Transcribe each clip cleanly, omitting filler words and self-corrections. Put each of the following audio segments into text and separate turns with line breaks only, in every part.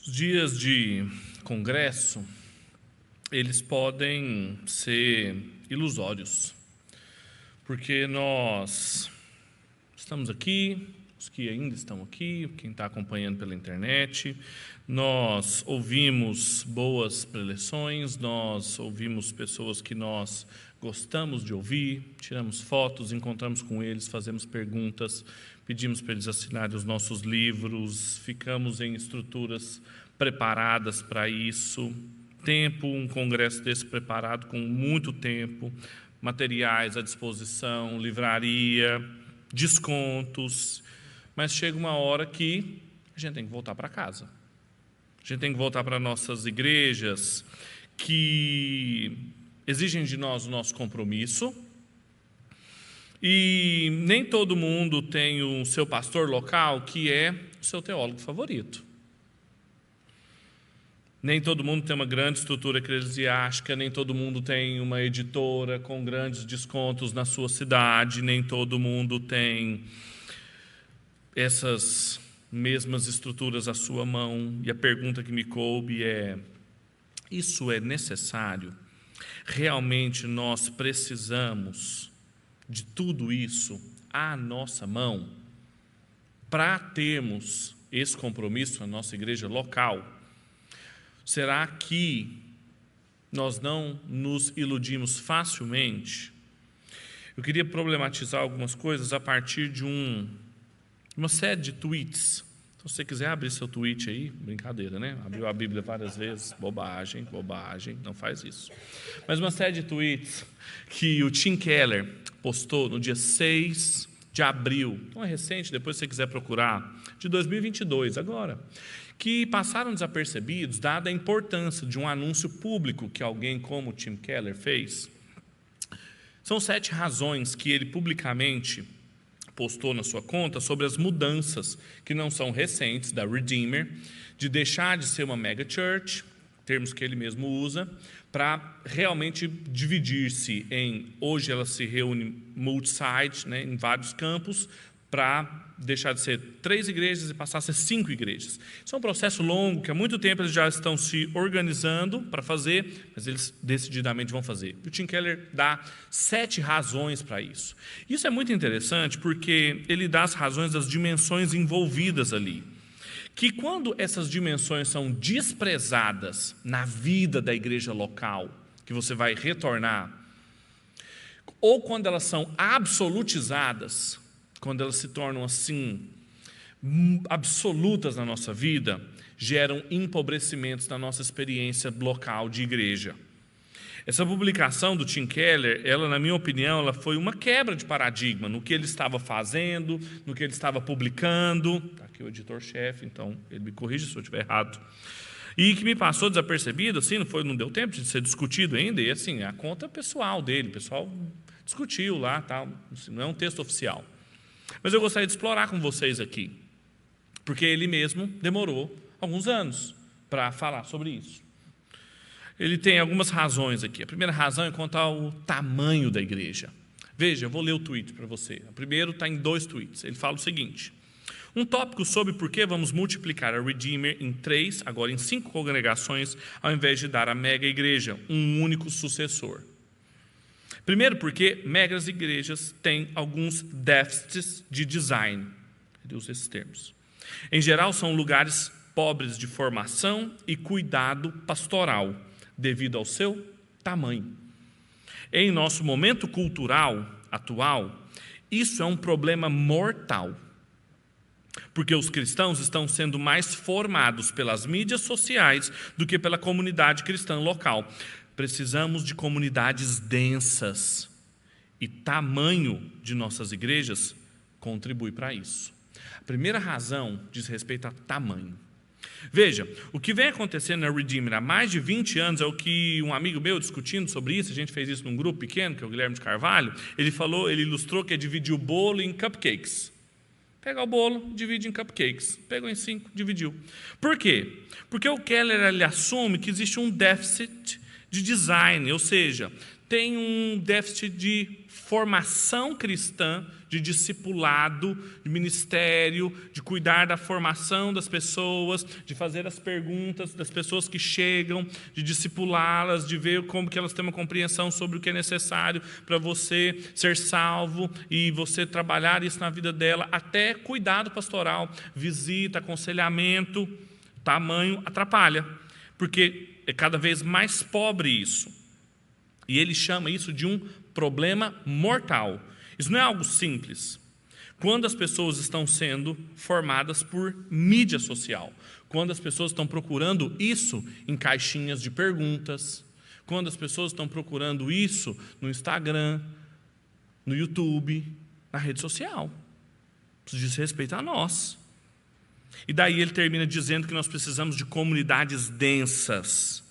Os dias de congresso, eles podem ser ilusórios, porque nós estamos aqui, os que ainda estão aqui, quem está acompanhando pela internet, nós ouvimos boas preleções, nós ouvimos pessoas que nós gostamos de ouvir, tiramos fotos, encontramos com eles, fazemos perguntas, pedimos para eles assinarem os nossos livros, ficamos em estruturas preparadas para isso, um congresso desse preparado com muito tempo, materiais à disposição, livraria, descontos, mas chega uma hora que a gente tem que voltar para casa. A gente tem que voltar para nossas igrejas, que exigem de nós o nosso compromisso, e nem todo mundo tem o seu pastor local, que é o seu teólogo favorito. Nem todo mundo tem uma grande estrutura eclesiástica, nem todo mundo tem uma editora com grandes descontos na sua cidade, nem todo mundo tem essas mesmas estruturas à sua mão. E a pergunta que me coube é: isso é necessário? Realmente nós precisamos de tudo isso à nossa mão para termos esse compromisso na nossa igreja local? Será que nós não nos iludimos facilmente? Eu queria problematizar algumas coisas a partir de uma série de tweets. Então, se você quiser abrir seu tweet aí, brincadeira, né? Abriu a Bíblia várias vezes, bobagem, não faz isso. Mas uma série de tweets que o Tim Keller postou no dia 6 de abril, então é recente, depois se você quiser procurar, de 2022, agora, que passaram desapercebidos, dada a importância de um anúncio público que alguém como o Tim Keller fez. São 7 razões que ele publicamente postou na sua conta sobre as mudanças que não são recentes da Redeemer, de deixar de ser uma mega church, termos que ele mesmo usa, para realmente dividir-se em, hoje ela se reúne multi-site, né, em vários campos, para deixar de ser 3 igrejas e passar a ser 5 igrejas. Isso é um processo longo, que há muito tempo eles já estão se organizando para fazer, mas eles decididamente vão fazer. O Tim Keller dá 7 razões para isso. Isso é muito interessante porque ele dá as razões das dimensões envolvidas ali. Que quando essas dimensões são desprezadas na vida da igreja local, que você vai retornar, ou quando elas são absolutizadas, quando elas se tornam assim, absolutas na nossa vida, geram empobrecimentos na nossa experiência local de igreja. Essa publicação do Tim Keller, ela, na minha opinião, ela foi uma quebra de paradigma no que ele estava fazendo, no que ele estava publicando. Está aqui o editor-chefe, então ele me corrige se eu estiver errado. E que me passou desapercebido, assim, não deu tempo de ser discutido ainda, e assim, a conta pessoal dele, o pessoal discutiu lá, tá, não é um texto oficial. Mas eu gostaria de explorar com vocês aqui, porque ele mesmo demorou alguns anos para falar sobre isso. Ele tem algumas razões aqui. A primeira razão é quanto ao tamanho da igreja. Veja, eu vou ler o tweet para você. O primeiro está em 2 tweets. Ele fala o seguinte: um tópico sobre por que vamos multiplicar a Redeemer em 3, agora em 5 congregações, ao invés de dar à mega igreja um único sucessor. Primeiro, porque megas igrejas têm alguns déficits de design. Ele usa esses termos. Em geral, são lugares pobres de formação e cuidado pastoral, devido ao seu tamanho. Em nosso momento cultural atual, isso é um problema mortal, porque os cristãos estão sendo mais formados pelas mídias sociais do que pela comunidade cristã local. Precisamos de comunidades densas, e tamanho de nossas igrejas contribui para isso. A primeira razão diz respeito a tamanho. Veja, o que vem acontecendo na Redeemer há mais de 20 anos é o que um amigo meu discutindo sobre isso, a gente fez isso num grupo pequeno, que é o Guilherme de Carvalho, ele ilustrou que é dividir o bolo em cupcakes. Pega o bolo, divide em cupcakes. Pegou em 5, dividiu. Por quê? Porque o Keller ele assume que existe um déficit de design, ou seja, tem um déficit de formação cristã, de discipulado, de ministério, de cuidar da formação das pessoas, de fazer as perguntas das pessoas que chegam, de discipulá-las, de ver como que elas têm uma compreensão sobre o que é necessário para você ser salvo e você trabalhar isso na vida dela, até cuidado pastoral, visita, aconselhamento, tamanho atrapalha, porque é cada vez mais pobre isso. E ele chama isso de um problema mortal. Isso não é algo simples. Quando as pessoas estão sendo formadas por mídia social, quando as pessoas estão procurando isso em caixinhas de perguntas, quando as pessoas estão procurando isso no Instagram, no YouTube, na rede social. Isso diz respeito a nós. E daí ele termina dizendo que nós precisamos de comunidades densas,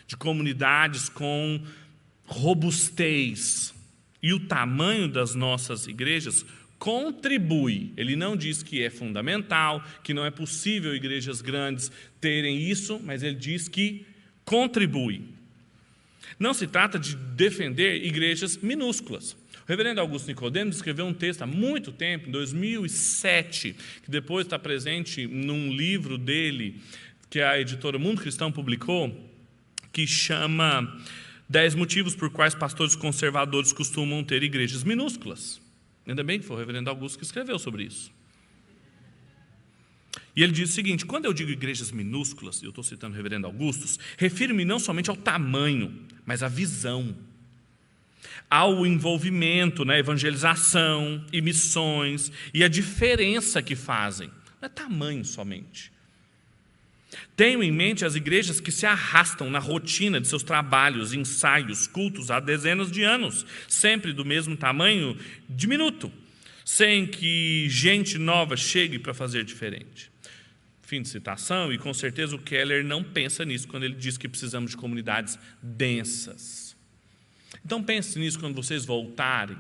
de comunidades com robustez. E o tamanho das nossas igrejas contribui. Ele não diz que é fundamental, que não é possível igrejas grandes terem isso, mas ele diz que contribui. Não se trata de defender igrejas minúsculas. O reverendo Augusto Nicodemos escreveu um texto há muito tempo, em 2007, que depois está presente num livro dele, que a editora Mundo Cristão publicou, que chama 10 motivos por quais pastores conservadores costumam ter igrejas minúsculas. Ainda bem que foi o reverendo Augusto que escreveu sobre isso. E ele diz o seguinte: quando eu digo igrejas minúsculas, eu estou citando o reverendo Augusto, refiro-me não somente ao tamanho, mas à visão, ao envolvimento na evangelização e missões e a diferença que fazem. Não é tamanho somente. Tenho em mente as igrejas que se arrastam na rotina de seus trabalhos, ensaios, cultos há dezenas de anos, sempre do mesmo tamanho, diminuto, sem que gente nova chegue para fazer diferente. Fim de citação, e com certeza o Keller não pensa nisso quando ele diz que precisamos de comunidades densas. Então pense nisso quando vocês voltarem.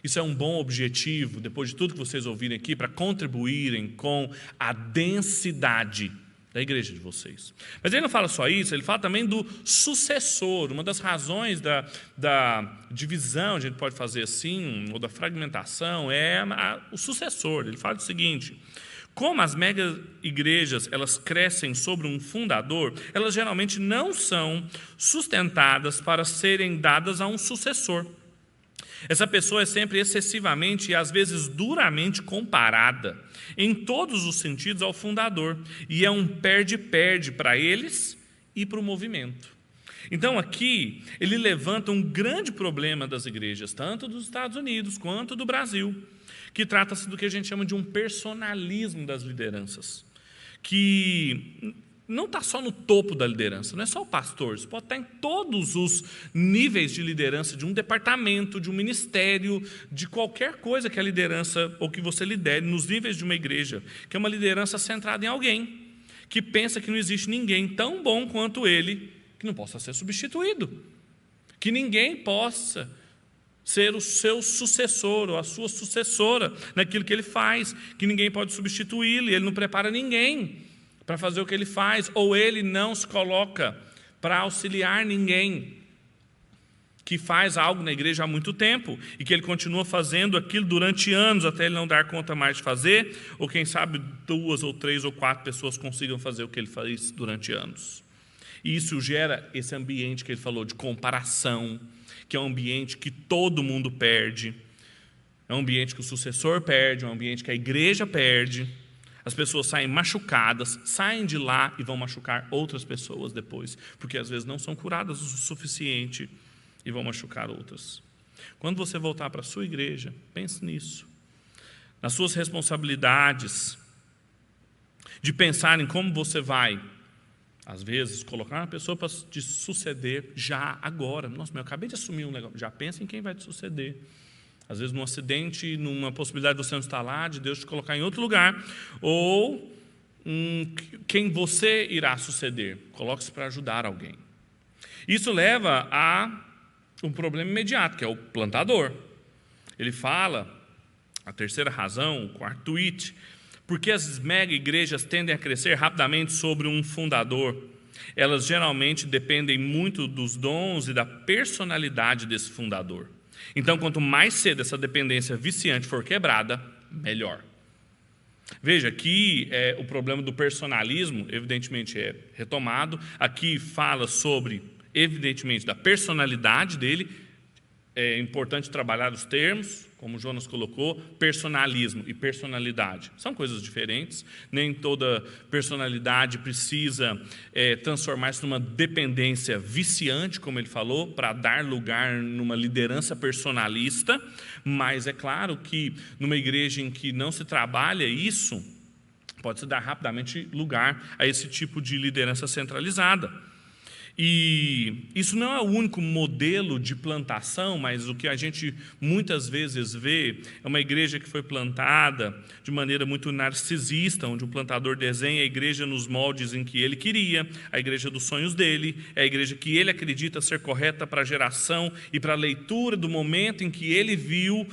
Isso é um bom objetivo, depois de tudo que vocês ouvirem aqui, para contribuírem com a densidade da igreja de vocês. Mas ele não fala só isso, ele fala também do sucessor. Uma das razões da divisão, a gente pode fazer assim, ou da fragmentação, é o sucessor. Ele fala o seguinte: como as mega igrejas elas crescem sobre um fundador, elas geralmente não são sustentadas para serem dadas a um sucessor. Essa pessoa é sempre excessivamente e às vezes duramente comparada em todos os sentidos ao fundador, e é um perde-perde para eles e para o movimento. Então aqui ele levanta um grande problema das igrejas, tanto dos Estados Unidos quanto do Brasil, que trata-se do que a gente chama de um personalismo das lideranças, que não está só no topo da liderança, não é só o pastor, isso pode estar em todos os níveis de liderança de um departamento, de um ministério, de qualquer coisa que a liderança ou que você lidere nos níveis de uma igreja, que é uma liderança centrada em alguém, que pensa que não existe ninguém tão bom quanto ele, que não possa ser substituído, que ninguém possa ser o seu sucessor ou a sua sucessora naquilo que ele faz, que ninguém pode substituí-lo, e ele não prepara ninguém para fazer o que ele faz, ou ele não se coloca para auxiliar ninguém que faz algo na igreja há muito tempo e que ele continua fazendo aquilo durante anos até ele não dar conta mais de fazer, ou quem sabe 2 ou 3 ou 4 pessoas consigam fazer o que ele faz durante anos. E isso gera esse ambiente que ele falou de comparação, que é um ambiente que todo mundo perde, é um ambiente que o sucessor perde, é um ambiente que a igreja perde. As pessoas saem machucadas, saem de lá e vão machucar outras pessoas depois, porque às vezes não são curadas o suficiente e vão machucar outras. Quando você voltar para a sua igreja, pense nisso, nas suas responsabilidades, de pensar em como você vai, às vezes, colocar uma pessoa para te suceder já, agora. Nossa, mas eu acabei de assumir um negócio. Já pensa em quem vai te suceder. Às vezes, num acidente, numa possibilidade de você não estar lá, de Deus te colocar em outro lugar, ou quem você irá suceder. Coloque-se para ajudar alguém. Isso leva a um problema imediato, que é o plantador. Ele fala, a terceira razão, o quarto tweet, porque as mega igrejas tendem a crescer rapidamente sobre um fundador. Elas geralmente dependem muito dos dons e da personalidade desse fundador. Então, quanto mais cedo essa dependência viciante for quebrada, melhor. Veja, aqui o problema do personalismo, evidentemente, é retomado. Aqui fala sobre, evidentemente, da personalidade dele. É importante trabalhar os termos, como o Jonas colocou, personalismo e personalidade. São coisas diferentes. Nem toda personalidade precisa transformar-se numa dependência viciante, como ele falou, para dar lugar numa liderança personalista. Mas é claro que numa igreja em que não se trabalha isso, pode-se dar rapidamente lugar a esse tipo de liderança centralizada. E isso não é o único modelo de plantação, mas o que a gente muitas vezes vê é uma igreja que foi plantada de maneira muito narcisista, onde o plantador desenha a igreja nos moldes em que ele queria, a igreja dos sonhos dele, é a igreja que ele acredita ser correta para a geração e para a leitura do momento em que ele viu,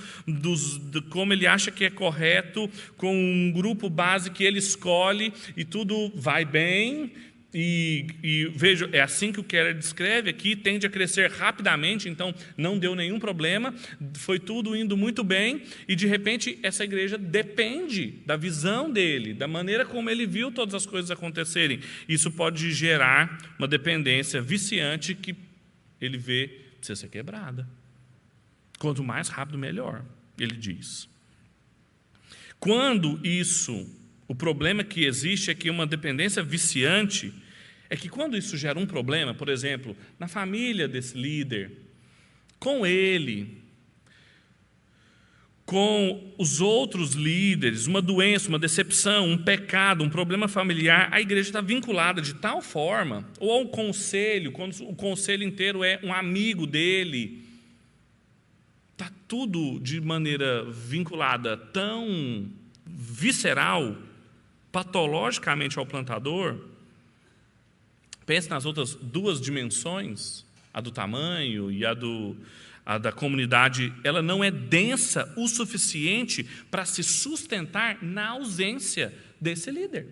como ele acha que é correto, com um grupo base que ele escolhe e tudo vai bem. E vejo, é assim que o Keller descreve aqui, tende a crescer rapidamente, então não deu nenhum problema, foi tudo indo muito bem, e de repente essa igreja depende da visão dele, da maneira como ele viu todas as coisas acontecerem. Isso pode gerar uma dependência viciante que ele vê precisa ser quebrada. Quanto mais rápido, melhor, ele diz. Quando o problema que existe é que uma dependência viciante é que quando isso gera um problema, por exemplo, na família desse líder, com ele, com os outros líderes, uma doença, uma decepção, um pecado, um problema familiar, a igreja está vinculada de tal forma, ou ao conselho, quando o conselho inteiro é um amigo dele, está tudo de maneira vinculada tão visceral, patologicamente ao plantador. Pense nas outras duas dimensões, a do tamanho e a da comunidade. Ela não é densa o suficiente para se sustentar na ausência desse líder.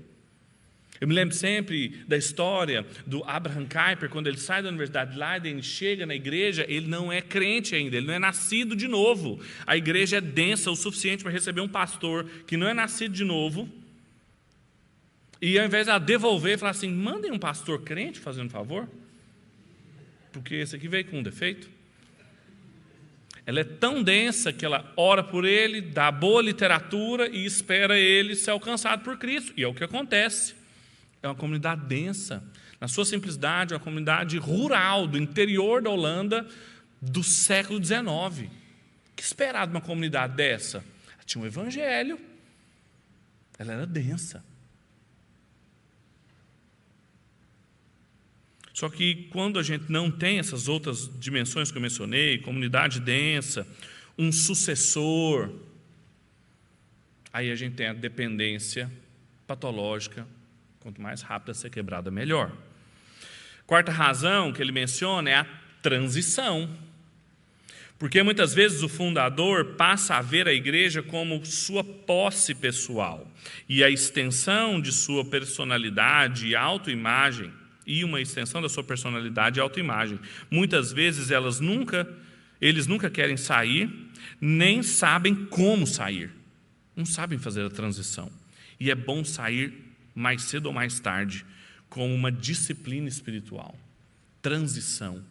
Eu me lembro sempre da história do Abraham Kuyper, quando ele sai da Universidade de Leiden, chega na igreja, ele não é crente ainda, ele não é nascido de novo. A igreja é densa o suficiente para receber um pastor que não é nascido de novo, e ao invés de ela devolver, falar assim, mandem um pastor crente, fazendo um favor, porque esse aqui veio com um defeito. Ela é tão densa que ela ora por ele, dá boa literatura e espera ele ser alcançado por Cristo, e é o que acontece. É uma comunidade densa, na sua simplicidade, uma comunidade rural, do interior da Holanda, do século XIX. O que esperar de uma comunidade dessa? Ela tinha um evangelho, ela era densa. Só que quando a gente não tem essas outras dimensões que eu mencionei, comunidade densa, um sucessor, aí a gente tem a dependência patológica. Quanto mais rápida ser quebrada, melhor. Quarta razão que ele menciona é a transição. Porque muitas vezes o fundador passa a ver a igreja como sua posse pessoal e a extensão de sua personalidade e autoimagem, e uma extensão da sua personalidade e autoimagem. Muitas vezes eles nunca querem sair, nem sabem como sair. Não sabem fazer a transição. E é bom sair mais cedo ou mais tarde, como uma disciplina espiritual. Transição.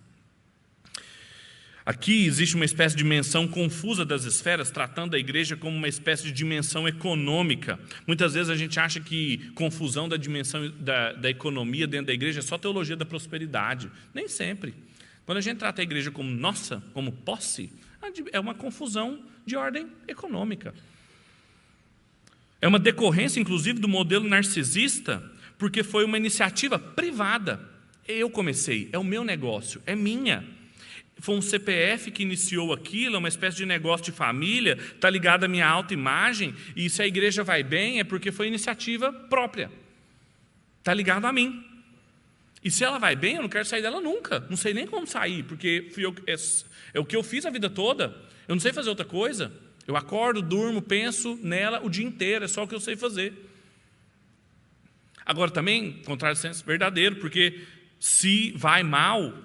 Aqui existe uma espécie de dimensão confusa das esferas, tratando a igreja como uma espécie de dimensão econômica. Muitas vezes a gente acha que confusão da dimensão da economia dentro da igreja é só teologia da prosperidade. Nem sempre. Quando a gente trata a igreja como nossa, como posse, é uma confusão de ordem econômica. É uma decorrência, inclusive, do modelo narcisista, porque foi uma iniciativa privada. Eu comecei, é o meu negócio, é minha. Foi um CPF que iniciou aquilo, é uma espécie de negócio de família, está ligado à minha autoimagem, e se a igreja vai bem é porque foi iniciativa própria. Está ligado a mim. E se ela vai bem, eu não quero sair dela nunca. Não sei nem como sair, porque é o que eu fiz a vida toda. Eu não sei fazer outra coisa. Eu acordo, durmo, penso nela o dia inteiro, é só o que eu sei fazer. Agora também, contrário senso verdadeiro, porque se vai mal,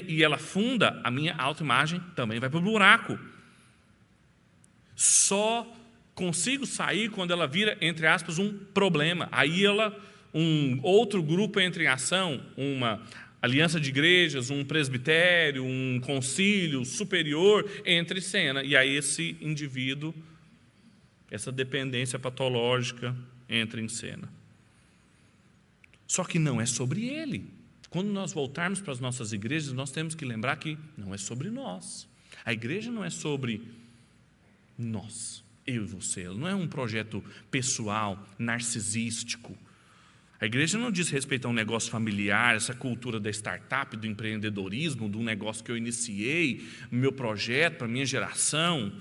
E ela funda, a minha autoimagem também vai para o buraco. Só consigo sair quando ela vira, entre aspas, um problema. Aí um outro grupo entra em ação, uma aliança de igrejas, um presbitério, um concílio superior entra em cena. E aí esse indivíduo, essa dependência patológica entra em cena. Só que não é sobre ele. Quando nós voltarmos para as nossas igrejas, nós temos que lembrar que não é sobre nós. A igreja não é sobre nós, eu e você. Ela não é um projeto pessoal, narcisístico. A igreja não diz respeito a um negócio familiar, essa cultura da startup, do empreendedorismo, do negócio que eu iniciei, meu projeto para a minha geração.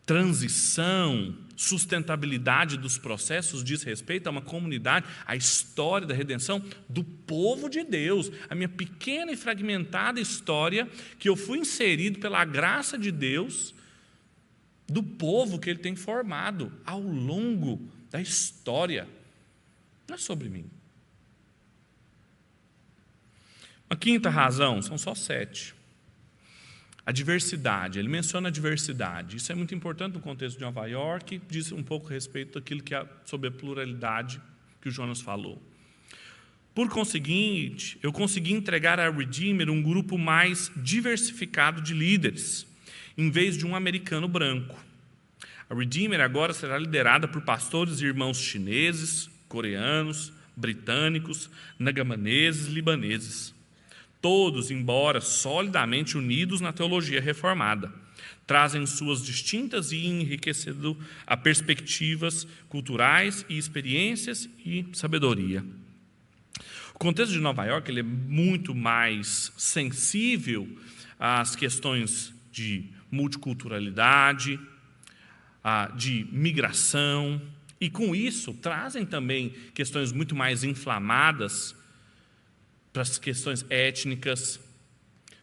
Transição, sustentabilidade dos processos diz respeito a uma comunidade, a história da redenção do povo de Deus, a minha pequena e fragmentada história que eu fui inserido pela graça de Deus, do povo que Ele tem formado ao longo da história. Não é sobre mim. Uma quinta razão, são só 7. A diversidade, ele menciona a diversidade. Isso é muito importante no contexto de Nova York, diz um pouco a respeito daquilo que é sobre a pluralidade que o Jonas falou. Por conseguinte, eu consegui entregar a Redeemer um grupo mais diversificado de líderes, em vez de um americano branco. A Redeemer agora será liderada por pastores e irmãos chineses, coreanos, britânicos, nagamaneses, libaneses. Todos, embora solidamente unidos na teologia reformada, trazem suas distintas e enriquecendo a perspectivas culturais e experiências e sabedoria. O contexto de Nova York ele é muito mais sensível às questões de multiculturalidade, de migração, e com isso trazem também questões muito mais inflamadas para as questões étnicas,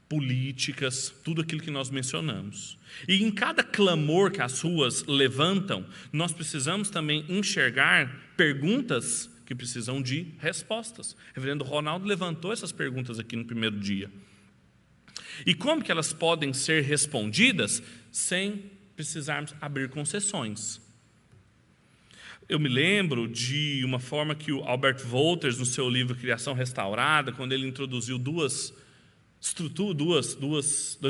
políticas, tudo aquilo que nós mencionamos. E em cada clamor que as ruas levantam, nós precisamos também enxergar perguntas que precisam de respostas. O reverendo Ronaldo levantou essas perguntas aqui no primeiro dia. E como que elas podem ser respondidas sem precisarmos abrir concessões? Eu me lembro de uma forma que o Albert Wolters, no seu livro Criação Restaurada, quando ele introduziu dois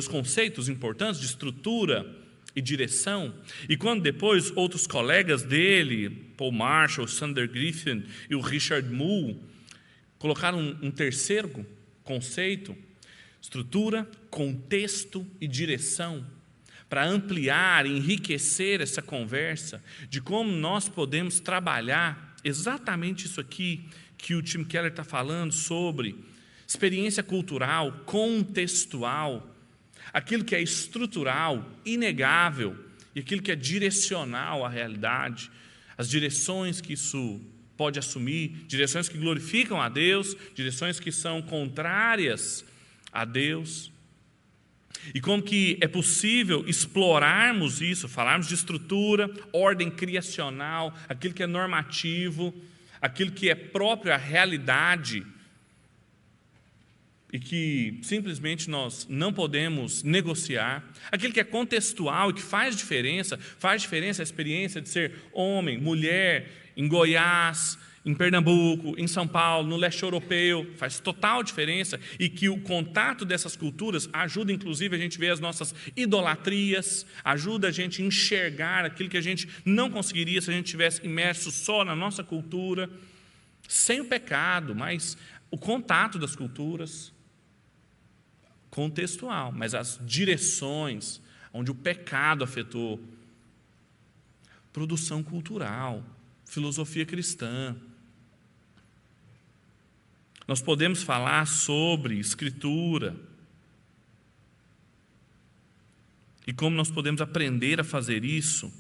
conceitos importantes de estrutura e direção, e quando depois outros colegas dele, Paul Marshall, Sander Griffin e o Richard Moule, colocaram um terceiro conceito, estrutura, contexto e direção, para ampliar e enriquecer essa conversa de como nós podemos trabalhar exatamente isso aqui que o Tim Keller está falando sobre experiência cultural, contextual, aquilo que é estrutural, inegável, e aquilo que é direcional à realidade, as direções que isso pode assumir, direções que glorificam a Deus, direções que são contrárias a Deus. E como que é possível explorarmos isso, falarmos de estrutura, ordem criacional, aquilo que é normativo, aquilo que é próprio à realidade e que simplesmente nós não podemos negociar, aquilo que é contextual e que faz diferença a experiência de ser homem, mulher, em Goiás, em Pernambuco, em São Paulo, no leste europeu, faz total diferença, e que o contato dessas culturas ajuda inclusive a gente ver as nossas idolatrias, ajuda a gente enxergar aquilo que a gente não conseguiria se a gente estivesse imerso só na nossa cultura, sem o pecado, mas o contato das culturas, contextual, mas as direções onde o pecado afetou, produção cultural, filosofia cristã. Nós podemos falar sobre escritura e como nós podemos aprender a fazer isso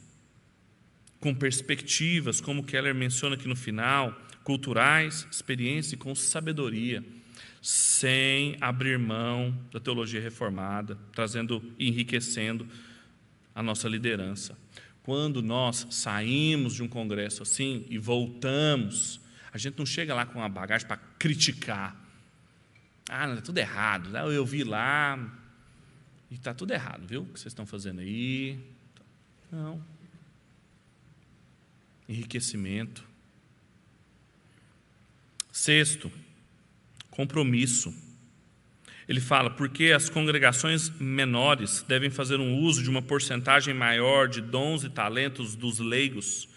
com perspectivas, como Keller menciona aqui no final, culturais, experiência e com sabedoria, sem abrir mão da teologia reformada, trazendo e enriquecendo a nossa liderança. Quando nós saímos de um congresso assim e voltamos, a gente não chega lá com uma bagagem para criticar. não, está tudo errado. Eu vi lá e está tudo errado, viu? O que vocês estão fazendo aí? Não. Enriquecimento. Sexto, compromisso. Ele fala, porque as congregações menores devem fazer um uso de uma porcentagem maior de dons e talentos dos leigos,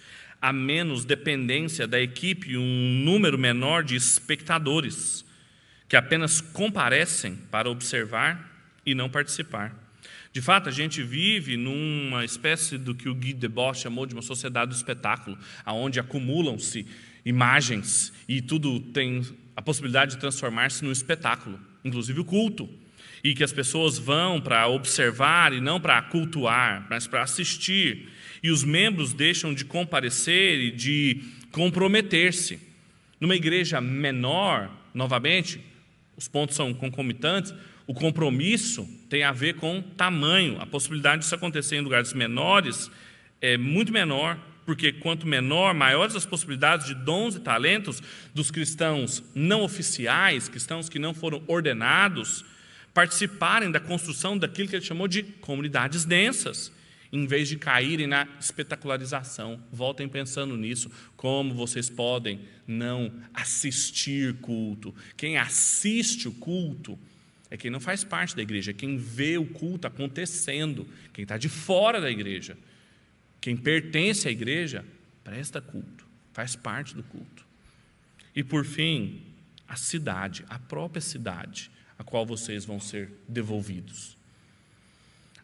a menos dependência da equipe e um número menor de espectadores, que apenas comparecem para observar e não participar. De fato, a gente vive numa espécie do que o Guy Debord chamou de uma sociedade do espetáculo, onde acumulam-se imagens e tudo tem a possibilidade de transformar-se num espetáculo, inclusive o culto, e que as pessoas vão para observar e não para cultuar, mas para assistir, e os membros deixam de comparecer e de comprometer-se. Numa igreja menor, novamente, os pontos são concomitantes, o compromisso tem a ver com tamanho. A possibilidade disso acontecer em lugares menores é muito menor, porque quanto menor, maiores as possibilidades de dons e talentos dos cristãos não oficiais, cristãos que não foram ordenados, participarem da construção daquilo que ele chamou de comunidades densas, em vez de caírem na espetacularização. Voltem pensando nisso, como vocês podem não assistir culto. Quem assiste o culto é quem não faz parte da igreja, é quem vê o culto acontecendo, quem está de fora da igreja. Quem pertence à igreja presta culto, faz parte do culto. E por fim, a cidade, a própria cidade, a qual vocês vão ser devolvidos.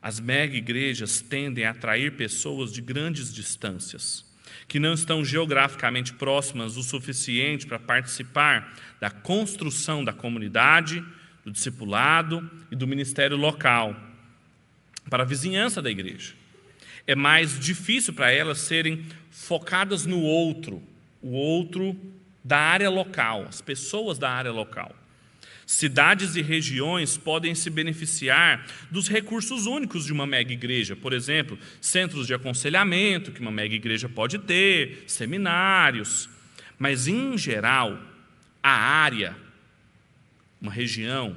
As mega-igrejas tendem a atrair pessoas de grandes distâncias, que não estão geograficamente próximas o suficiente para participar da construção da comunidade, do discipulado e do ministério local, para a vizinhança da igreja. É mais difícil para elas serem focadas no outro, o outro da área local, as pessoas da área local. Cidades e regiões podem se beneficiar dos recursos únicos de uma mega-igreja, por exemplo, centros de aconselhamento que uma mega-igreja pode ter, seminários, mas, em geral, a área, uma região,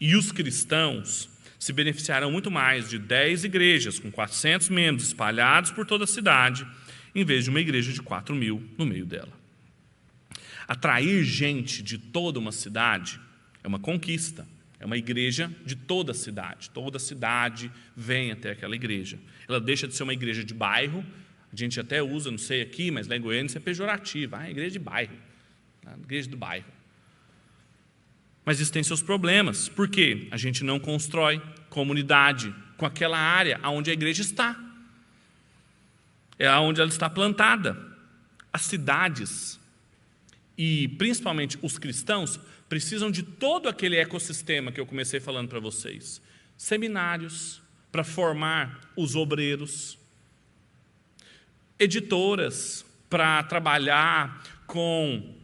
e os cristãos se beneficiarão muito mais de 10 igrejas com 400 membros espalhados por toda a cidade, em vez de uma igreja de 4.000 no meio dela. Atrair gente de toda uma cidade é uma conquista, é uma igreja de toda a cidade vem até aquela igreja. Ela deixa de ser uma igreja de bairro, a gente até usa, não sei aqui, mas lá em Goiânia isso é pejorativo, igreja de bairro, igreja do bairro. Mas isso tem seus problemas, porque a gente não constrói comunidade com aquela área onde a igreja está. É onde ela está plantada. As cidades, e principalmente os cristãos, precisam de todo aquele ecossistema que eu comecei falando para vocês. Seminários para formar os obreiros, editoras para trabalhar com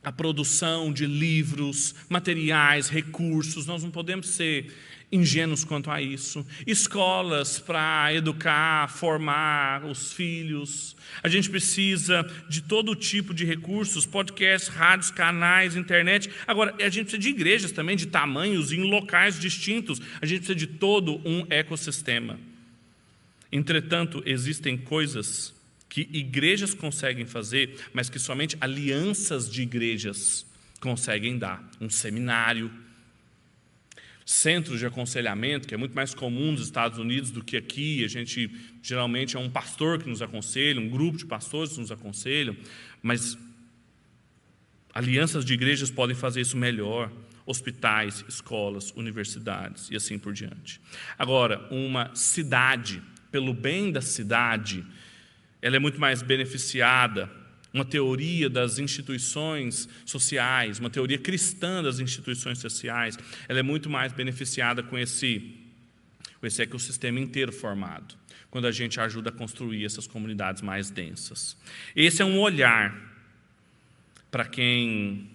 a produção de livros, materiais, recursos. Nós não podemos ser ingênuos quanto a isso. Escolas para educar, formar os filhos. A gente precisa de todo tipo de recursos, podcasts, rádios, canais, internet. Agora, a gente precisa de igrejas também, de tamanhos em locais distintos. A gente precisa de todo um ecossistema. Entretanto, existem coisas que igrejas conseguem fazer, mas que somente alianças de igrejas conseguem dar. Um seminário, centros de aconselhamento, que é muito mais comum nos Estados Unidos do que aqui. A gente, geralmente, é um pastor que nos aconselha, um grupo de pastores que nos aconselham, mas alianças de igrejas podem fazer isso melhor. Hospitais, escolas, universidades e assim por diante. Agora, uma cidade, pelo bem da cidade, ela é muito mais beneficiada. Uma teoria das instituições sociais, uma teoria cristã das instituições sociais, ela é muito mais beneficiada com esse ecossistema inteiro formado, quando a gente ajuda a construir essas comunidades mais densas. Esse é um olhar para quem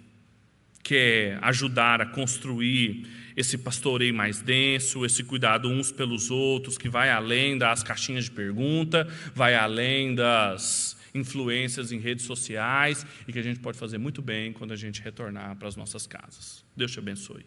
quer ajudar a construir esse pastoreio mais denso, esse cuidado uns pelos outros, que vai além das caixinhas de pergunta, vai além das influências em redes sociais, e que a gente pode fazer muito bem quando a gente retornar para as nossas casas. Deus te abençoe.